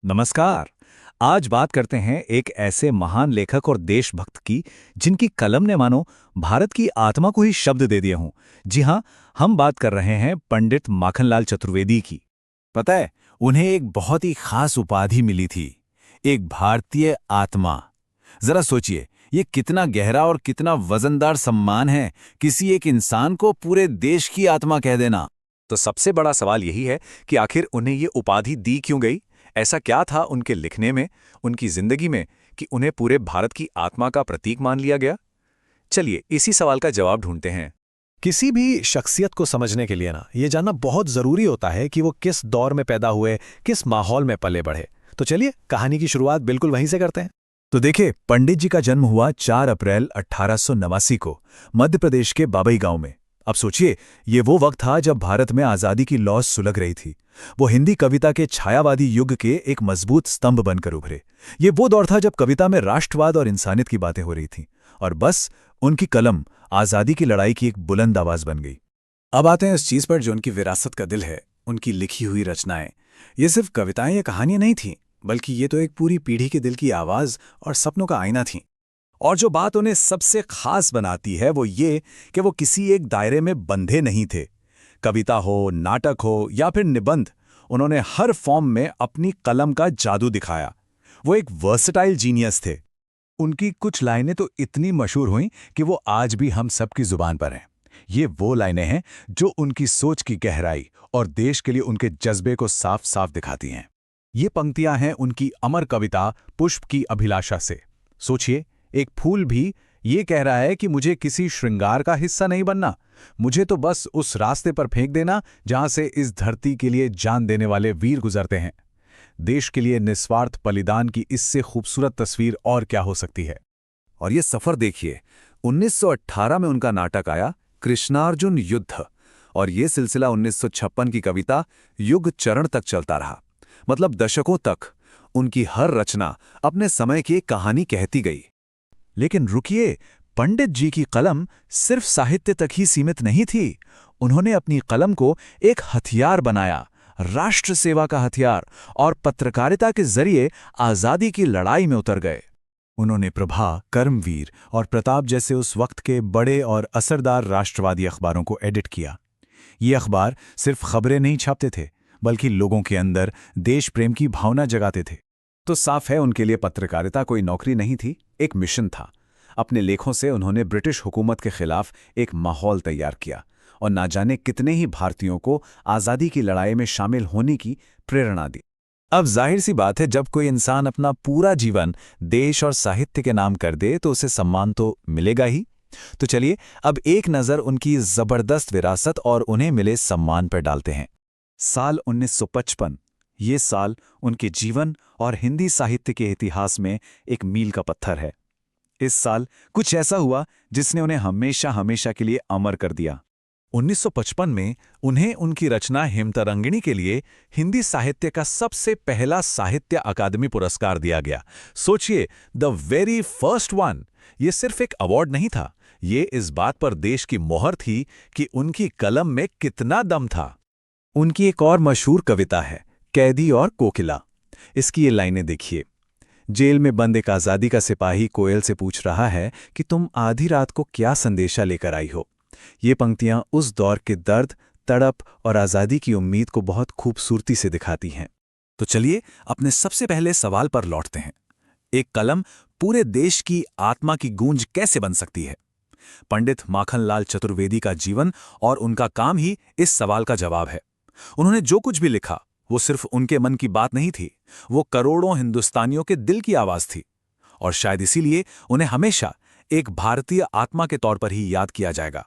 नमस्कार। आज बात करते हैं एक ऐसे महान लेखक और देशभक्त की जिनकी कलम ने मानो भारत की आत्मा को ही शब्द दे दिए हों। जी हाँ, हम बात कर रहे हैं पंडित माखनलाल चतुर्वेदी की। पता है, उन्हें एक बहुत ही खास उपाधि मिली थी, एक भारतीय आत्मा। जरा सोचिए, ये कितना गहरा और कितना वजनदार सम्मान है, किसी एक इंसान को पूरे देश की आत्मा कह देना। तो सबसे बड़ा सवाल यही है कि आखिर उन्हें ये उपाधि दी क्यों गई। ऐसा क्या था उनके लिखने में, उनकी जिंदगी में, कि उन्हें पूरे भारत की आत्मा का प्रतीक मान लिया गया। चलिए इसी सवाल का जवाब ढूंढते हैं। किसी भी शख्सियत को समझने के लिए ये जानना बहुत ज़रूरी होता है कि वो किस दौर में पैदा हुए, किस माहौल में पले बढ़े। तो चलिए कहानी की शुरुआत बिल्कुल वहीं से करते हैं। तो देखिए, पंडित जी का जन्म हुआ 4 अप्रैल 1889 को मध्य प्रदेश के बाबई गांव में। अब सोचिए, ये वो वक्त था जब भारत में आज़ादी की लौ सुलग रही थी। वो हिंदी कविता के छायावादी युग के एक मजबूत स्तंभ बनकर उभरे। ये वो दौर था जब कविता में राष्ट्रवाद और इंसानियत की बातें हो रही थीं, और बस उनकी कलम आज़ादी की लड़ाई की एक बुलंद आवाज़ बन गई। अब आते हैं इस चीज पर जो उनकी विरासत का दिल है, उनकी लिखी हुई रचनाएं। ये सिर्फ कविताएं या कहानियां नहीं थीं, बल्कि ये तो एक पूरी पीढ़ी के दिल की आवाज और सपनों का आईना थीं। और जो बात उन्हें सबसे खास बनाती है वो ये कि वो किसी एक दायरे में बंधे नहीं थे। कविता हो, नाटक हो या फिर निबंध, उन्होंने हर फॉर्म में अपनी कलम का जादू दिखाया। वो एक वर्सटाइल जीनियस थे। उनकी कुछ लाइनें तो इतनी मशहूर हुईं कि वो आज भी हम सबकी जुबान पर हैं। ये वो लाइनें हैं जो उनकी सोच की गहराई और देश के लिए उनके जज्बे को साफ साफ दिखाती हैं। ये पंक्तियां हैं उनकी अमर कविता पुष्प की अभिलाषा से। सोचिए, एक फूल भी ये कह रहा है कि मुझे किसी श्रृंगार का हिस्सा नहीं बनना, मुझे तो बस उस रास्ते पर फेंक देना जहां से इस धरती के लिए जान देने वाले वीर गुजरते हैं। देश के लिए निस्वार्थ बलिदान की इससे खूबसूरत तस्वीर और क्या हो सकती है। और ये सफर देखिए, 1918 में उनका नाटक आया कृष्णार्जुन युद्ध, और ये सिलसिला 1956 की कविता युग चरण तक चलता रहा। मतलब दशकों तक उनकी हर रचना अपने समय की एक कहानी कहती गई। लेकिन रुकिए, पंडित जी की कलम सिर्फ साहित्य तक ही सीमित नहीं थी। उन्होंने अपनी कलम को एक हथियार बनाया, राष्ट्र सेवा का हथियार, और पत्रकारिता के जरिए आज़ादी की लड़ाई में उतर गए। उन्होंने प्रभा, कर्मवीर और प्रताप जैसे उस वक्त के बड़े और असरदार राष्ट्रवादी अखबारों को एडिट किया। ये अखबार सिर्फ खबरें नहीं छापते थे, बल्कि लोगों के अंदर देश प्रेम की भावना जगाते थे। तो साफ है, उनके लिए पत्रकारिता कोई नौकरी नहीं थी, एक मिशन था। अपने लेखों से उन्होंने ब्रिटिश हुकूमत के खिलाफ एक माहौल तैयार किया और ना जाने कितने ही भारतीयों को आज़ादी की लड़ाई में शामिल होने की प्रेरणा दी। अब जाहिर सी बात है, जब कोई इंसान अपना पूरा जीवन देश और साहित्य के नाम कर दे तो उसे सम्मान तो मिलेगा ही। तो चलिए अब एक नज़र उनकी ज़बरदस्त विरासत और उन्हें मिले सम्मान पर डालते हैं। साल 1955, ये साल उनके जीवन और हिंदी साहित्य के इतिहास में एक मील का पत्थर है। इस साल कुछ ऐसा हुआ जिसने उन्हें हमेशा हमेशा के लिए अमर कर दिया। 1955 में उन्हें उनकी रचना हेमतरंगिणी के लिए हिंदी साहित्य का सबसे पहला साहित्य अकादमी पुरस्कार दिया गया। सोचिए, द वेरी फर्स्ट वन। ये सिर्फ एक अवार्ड नहीं था, ये इस बात पर देश की मोहर थी कि उनकी कलम में कितना दम था। उनकी एक और मशहूर कविता है कैदी और कोकिला। इसकी ये लाइनें देखिए। जेल में बंद एक आज़ादी का सिपाही कोयल से पूछ रहा है कि तुम आधी रात को क्या संदेशा लेकर आई हो। ये पंक्तियां उस दौर के दर्द, तड़प और आज़ादी की उम्मीद को बहुत खूबसूरती से दिखाती हैं। तो चलिए अपने सबसे पहले सवाल पर लौटते हैं। एक कलम पूरे देश की आत्मा की गूंज कैसे बन सकती है? पंडित माखनलाल चतुर्वेदी का जीवन और उनका काम ही इस सवाल का जवाब है। उन्होंने जो कुछ भी लिखा वो सिर्फ उनके मन की बात नहीं थी, वो करोड़ों हिंदुस्तानियों के दिल की आवाज थी। और शायद इसीलिए उन्हें हमेशा एक भारतीय आत्मा के तौर पर ही याद किया जाएगा।